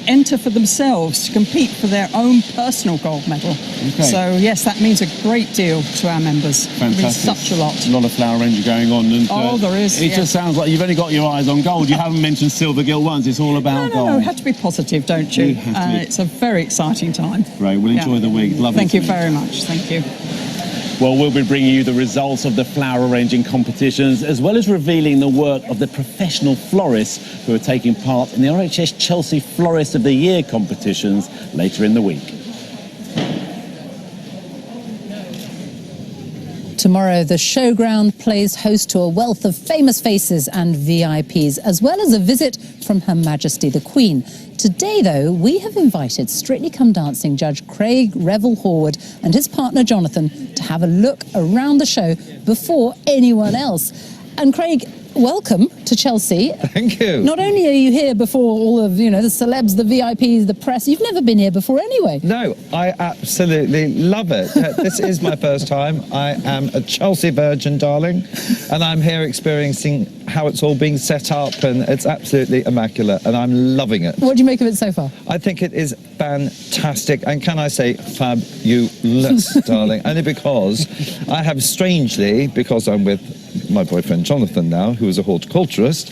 enter for themselves to compete for their own personal gold medal. Okay. So yes, that means a great deal to our members. It means such a lot. A lot of flower ranging going on. And, there is. It just sounds like you've only got your eyes on gold. You haven't mentioned silver gill once. It's all about gold. No, you have to be positive, don't you? You have to be. It's a very exciting time. Great. We'll enjoy the week. Lovely. Thank you very much. Thank you. Well, we'll be bringing you the results of the flower arranging competitions, as well as revealing the work of the professional florists who are taking part in the RHS Chelsea Florist of the Year competitions later in the week. Tomorrow, the showground plays host to a wealth of famous faces and VIPs, as well as a visit from Her Majesty the Queen. Today, though, we have invited Strictly Come Dancing judge Craig Revel-Horwood and his partner Jonathan to have a look around the show before anyone else. And Craig, welcome to Chelsea. Thank you. Not only are you here before all of, the celebs, the VIPs, the press, you've never been here before anyway. No, I absolutely love it. This is my first time. I am a Chelsea virgin, darling, and I'm here experiencing how it's all being set up, and it's absolutely immaculate, and I'm loving it. What do you make of it so far? I think it is fantastic, and can I say fabulous, darling, only because I have strangely, because I'm with my boyfriend Jonathan now, who is a horticulturist,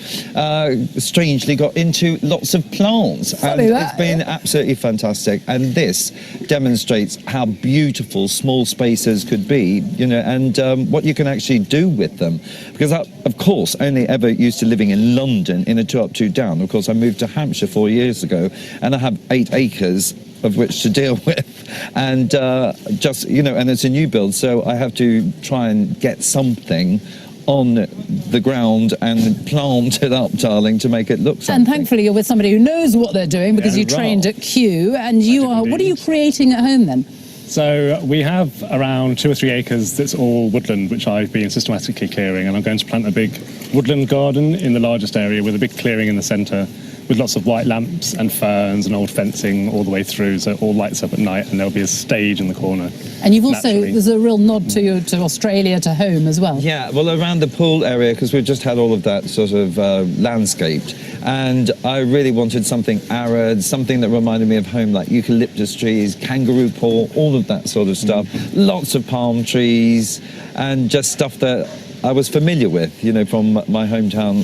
strangely got into lots of plants. Funny and that, it's been absolutely fantastic. And this demonstrates how beautiful small spaces could be, and what you can actually do with them. Because I, of course, only ever used to living in London in a 2 up, 2 down. Of course, I moved to Hampshire 4 years ago, and I have 8 acres of which to deal with, and and it's a new build, so I have to try and get something on the ground and plant it up, darling, to make it look something. And thankfully you're with somebody who knows what they're doing, because you trained at Kew, and what are you creating at home then? So we have around 2 or 3 acres that's all woodland, which I've been systematically clearing, and I'm going to plant a big woodland garden in the largest area with a big clearing in the centre, with lots of white lamps and ferns and old fencing all the way through, so it all lights up at night, and there'll be a stage in the corner. And you've also, there's a real nod to Australia, to home as well. Yeah, well, around the pool area, because we've just had all of that sort of landscaped, and I really wanted something arid, something that reminded me of home, like eucalyptus trees, kangaroo paw, all of that sort of stuff. Lots of palm trees, and just stuff that I was familiar with, from my hometown,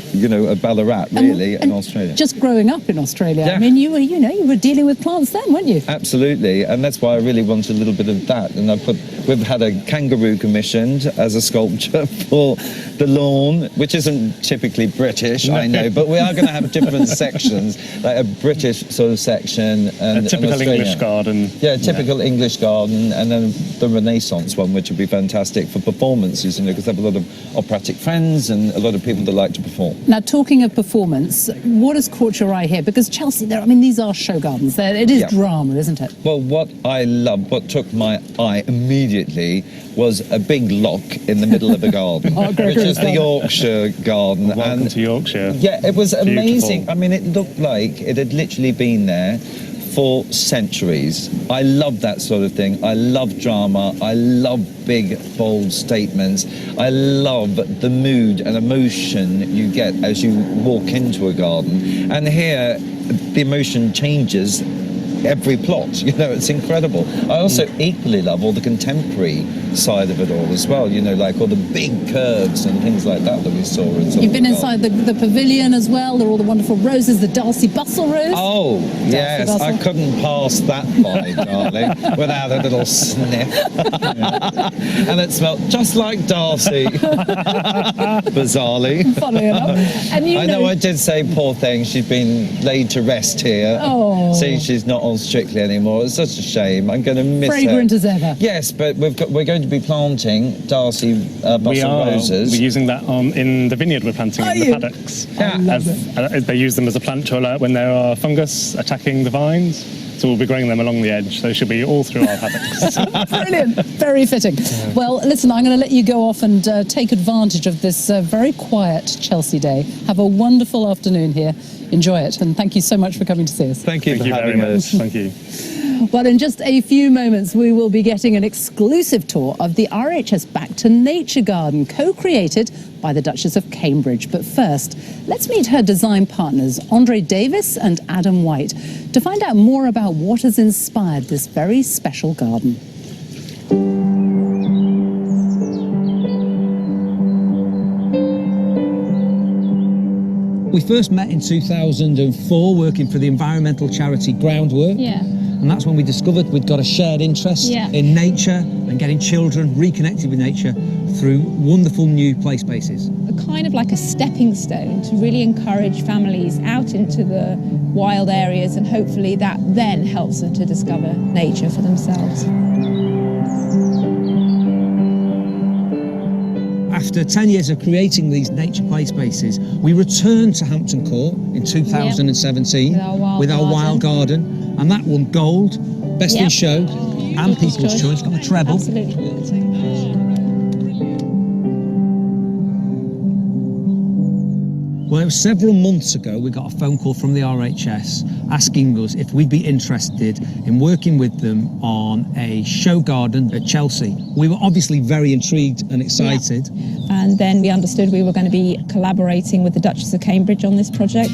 of Ballarat, really, in Australia. Just growing up in Australia, Yeah. I mean, you were dealing with plants then, weren't you? Absolutely, and that's why I really wanted a little bit of that. And we've had a kangaroo commissioned as a sculpture for the lawn, which isn't typically British, I know, but we are going to have different sections, like a British sort of section, and a typical English garden. Yeah, a typical English garden, and then the Renaissance one, which would be fantastic for performances, because I have a lot of operatic friends and a lot of people that like to perform. Now, talking of performance, what has caught your eye here? Because Chelsea, these are show gardens. It is drama, isn't it? Well, what took my eye immediately was a big lock in the middle of a garden, which is the Yorkshire garden. Welcome to Yorkshire. Yeah, it was amazing. Beautiful. I mean, it looked like it had literally been there for centuries. I love that sort of thing. I love drama. I love big, bold statements. I love the mood and emotion you get as you walk into a garden. And here, the emotion changes every plot, it's incredible. I also equally love all the contemporary side of it all as well, like all the big curves and things like that we saw. You've been inside the pavilion as well. There are all the wonderful roses, the Darcy Bustle rose. Oh, yes, I couldn't pass that by, darling, without a little sniff. And it smelled just like Darcy, bizarrely. Funny enough. And I know I did say, poor thing, she's been laid to rest here. Oh. See, she's not on Strictly anymore. It's such a shame. I'm going to miss Fragrant her. as ever. Yes, but we're going to be planting Darcy Bustle roses. We're using that in the vineyard we're planting in the paddocks. Yeah. They use them as a plant to alert when there are fungus attacking the vines. So we'll be growing them along the edge. So they should be all through our paddocks. Brilliant. Very fitting. Yeah. Well, listen, I'm going to let you go off and take advantage of this very quiet Chelsea day. Have a wonderful afternoon here. Enjoy it. And thank you so much for coming to see us. Thank you for having us. Thank you. Well, in just a few moments, we will be getting an exclusive tour of the RHS Back to Nature Garden, co-created by the Duchess of Cambridge. But first, let's meet her design partners, Andre Davis and Adam White, to find out more about what has inspired this very special garden. We first met in 2004 working for the environmental charity Groundwork. Yeah. And that's when we discovered we'd got a shared interest in nature and getting children reconnected with nature through wonderful new play spaces. Kind of like a stepping stone to really encourage families out into the wild areas, and hopefully that then helps them to discover nature for themselves. After 10 years of creating these nature play spaces, we returned to Hampton Court in 2017 with our wild garden, and that won gold, best in show, and People's Choice, got the treble. Absolutely. Well, it was several months ago we got a phone call from the RHS asking us if we'd be interested in working with them on a show garden at Chelsea. We were obviously very intrigued and excited. And then we understood we were going to be collaborating with the Duchess of Cambridge on this project.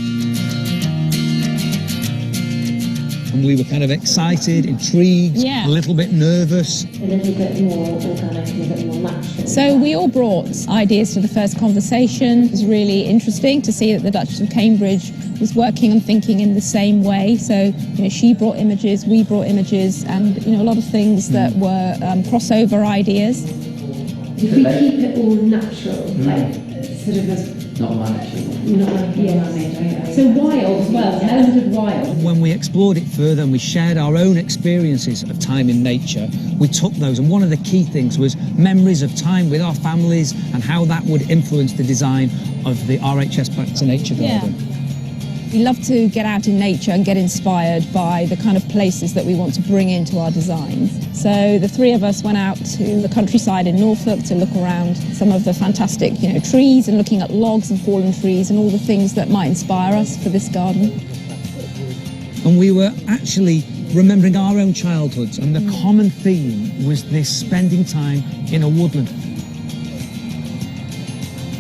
And we were kind of excited, intrigued, a little bit nervous. A little bit more organic and a bit more natural. So we all brought ideas to the first conversation. It was really interesting to see that the Duchess of Cambridge was working and thinking in the same way. So, she brought images, we brought images, and, a lot of things that were crossover ideas. If we keep it all natural, like sort of as not managed. So wild as well, an element of wild. When we explored it further and we shared our own experiences of time in nature, we took those, and one of the key things was memories of time with our families and how that would influence the design of the RHS Back to Nature Garden. We love to get out in nature and get inspired by the kind of places that we want to bring into our designs. So the three of us went out to the countryside in Norfolk to look around some of the fantastic, trees, and looking at logs and fallen trees and all the things that might inspire us for this garden. And we were actually remembering our own childhoods, and the common theme was this spending time in a woodland.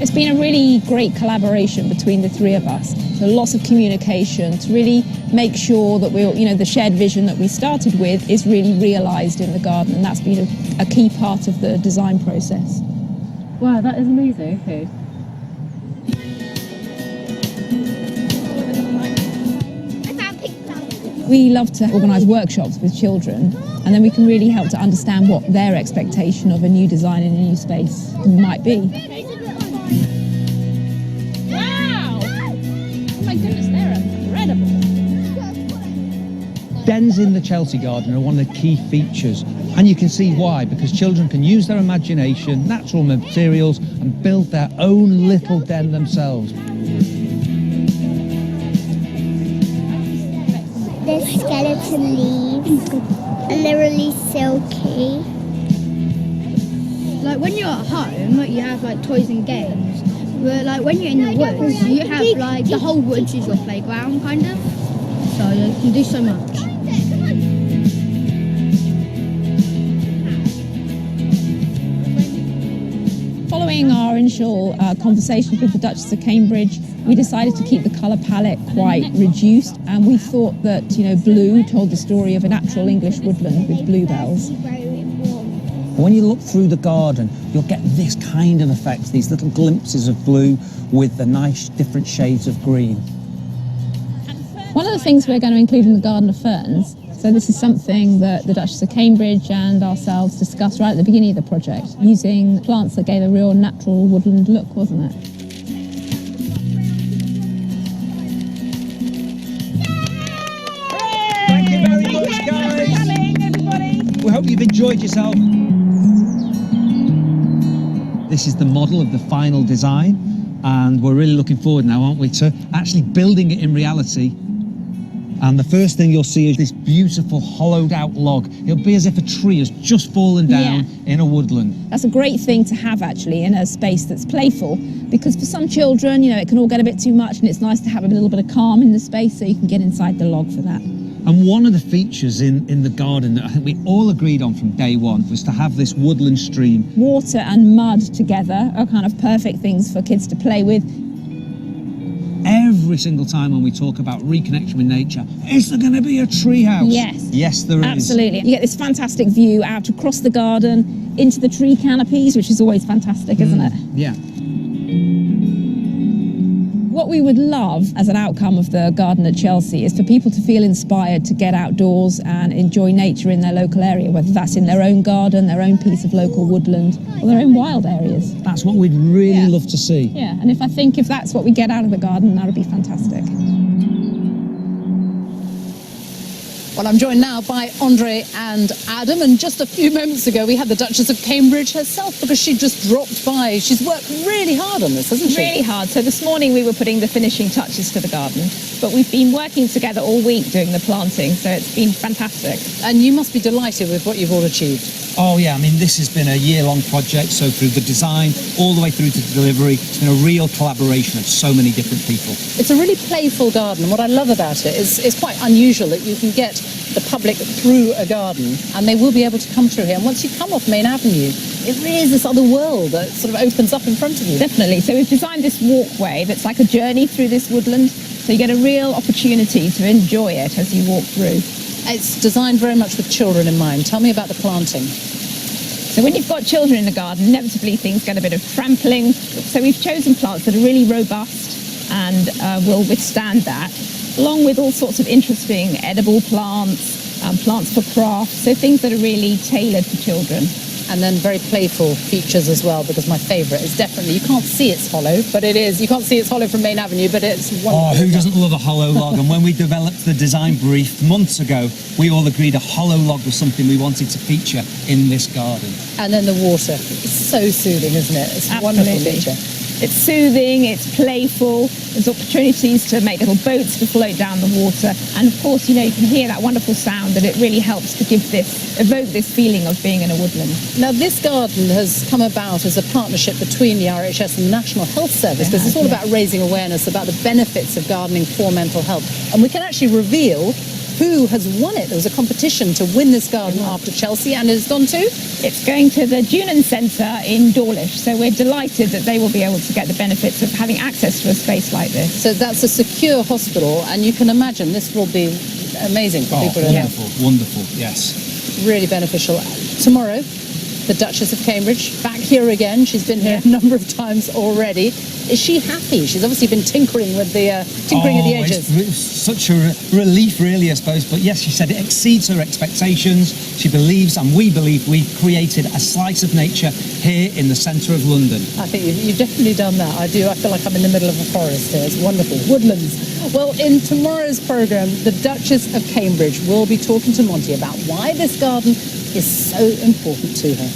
It's been a really great collaboration between the three of us. So lots of communication to really make sure that the shared vision that we started with is really realised in the garden, and that's been a key part of the design process. Wow, that is amazing. Okay. We love to organise workshops with children, and then we can really help to understand what their expectation of a new design in a new space might be. Wow! Oh my goodness, they're incredible. Dens in the Chelsea Garden are one of the key features, and you can see why, because children can use their imagination, natural materials, and build their own little den themselves. There's skeleton leaves, and they're really silky. Like when you're at home, you have toys and games, but when you're in the woods, you have the whole woods is your playground, kind of. So you can do so much. Following our initial conversations with the Duchess of Cambridge, we decided to keep the colour palette quite reduced, and we thought that blue told the story of a natural English woodland with bluebells. When you look through the garden, you'll get this kind of effect, these little glimpses of blue with the nice different shades of green. One of the things we're going to include in the Garden of Ferns, so this is something that the Duchess of Cambridge and ourselves discussed right at the beginning of the project, using plants that gave a real natural woodland look, wasn't it? Thank you very much, guys. We hope you've enjoyed yourself. This is the model of the final design, and we're really looking forward now, aren't we, to actually building it in reality. And the first thing you'll see is this beautiful hollowed out log. It'll be as if a tree has just fallen down in a woodland. That's a great thing to have actually in a space that's playful, because for some children, it can all get a bit too much, and it's nice to have a little bit of calm in the space, so you can get inside the log for that. And one of the features in the garden that I think we all agreed on from day one was to have this woodland stream. Water and mud together are kind of perfect things for kids to play with. Every single time when we talk about reconnection with nature, is there going to be a tree house? Yes. Yes, there is. Absolutely. You get this fantastic view out across the garden, into the tree canopies, which is always fantastic, isn't it? Yeah. What we would love as an outcome of the garden at Chelsea is for people to feel inspired to get outdoors and enjoy nature in their local area, whether that's in their own garden, their own piece of local woodland, or their own wild areas. That's what we'd really love to see. Yeah, and if that's what we get out of the garden, that would be fantastic. Well, I'm joined now by Andre and Adam, and just a few moments ago we had the Duchess of Cambridge herself because she just dropped by. She's worked really hard on this, hasn't she? Really hard. So this morning we were putting the finishing touches to the garden, but we've been working together all week doing the planting, so it's been fantastic. And you must be delighted with what you've all achieved. Oh yeah, I mean this has been a year-long project, so through the design all the way through to the delivery, it's been a real collaboration of so many different people. It's a really playful garden. What I love about it is it's quite unusual that you can get the public through a garden and they will be able to come through here. And once you come off Main Avenue, it really is this other world that sort of opens up in front of you. Definitely. So we've designed this walkway that's like a journey through this woodland, so you get a real opportunity to enjoy it as you walk through. It's designed very much with children in mind. Tell me about the planting. So when you've got children in the garden, inevitably things get a bit of trampling. So we've chosen plants that are really robust and will withstand that, along with all sorts of interesting edible plants, plants for craft, so things that are really tailored for children. And then very playful features as well, because my favourite is definitely, you can't see it's hollow, but it is. You can't see it's hollow from Main Avenue, but it's wonderful. Oh, who doesn't love a hollow log? And when we developed the design brief months ago, we all agreed a hollow log was something we wanted to feature in this garden. And then the water. It's so soothing, isn't it? It's a wonderful feature. It's soothing, it's playful, there's opportunities to make little boats to float down the water, and of course, you know, you can hear that wonderful sound, and it really helps to evoke this feeling of being in a woodland. Now, this garden has come about as a partnership between the RHS and the National Health Service, because it's all about raising awareness about the benefits of gardening for mental health. And we can actually reveal who has won it. There was a competition to win this garden after Chelsea, and it's gone to? It's going to the Junan Centre in Dawlish, so we're delighted that they will be able to get the benefits of having access to a space like this. So that's a secure hospital, and you can imagine this will be amazing for people. Wonderful, wonderful, yes. Really beneficial. Tomorrow, the Duchess of Cambridge, back here again. She's been here a number of times already. Is she happy? She's obviously been tinkering with the at the edges. It's such a relief, really, I suppose. But yes, she said it exceeds her expectations. She believes, and we believe, we've created a slice of nature here in the centre of London. I think you've definitely done that. I do. I feel like I'm in the middle of a forest here. It's wonderful. Woodlands. Well, in tomorrow's programme, the Duchess of Cambridge will be talking to Monty about why this garden is so important to her.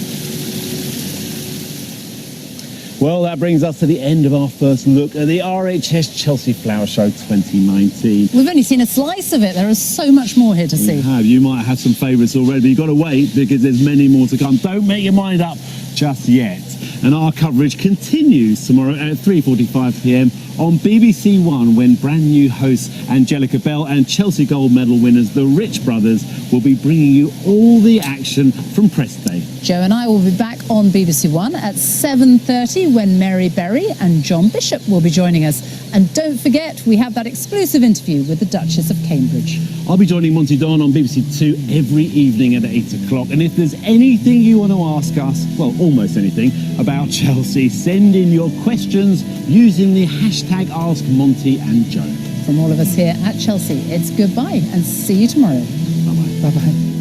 Well, that brings us to the end of our first look at the RHS Chelsea Flower Show 2019. We've only seen a slice of it. There is so much more here to see. You might have had some favourites already, but you've got to wait because there's many more to come. Don't make your mind up just yet. And our coverage continues tomorrow at 3:45 p.m. on BBC One, when brand new hosts Angelica Bell and Chelsea Gold Medal winners, the Rich Brothers, will be bringing you all the action from Press Day. Joe and I will be back on BBC One at 7:30 when Mary Berry and John Bishop will be joining us. And don't forget, we have that exclusive interview with the Duchess of Cambridge. I'll be joining Monty Don on BBC Two every evening at 8 o'clock. And if there's anything you want to ask us, well, almost anything, about Chelsea, send in your questions using the hashtag #AskMontyandJoe. From all of us here at Chelsea, it's goodbye and see you tomorrow. Bye-bye. Bye-bye.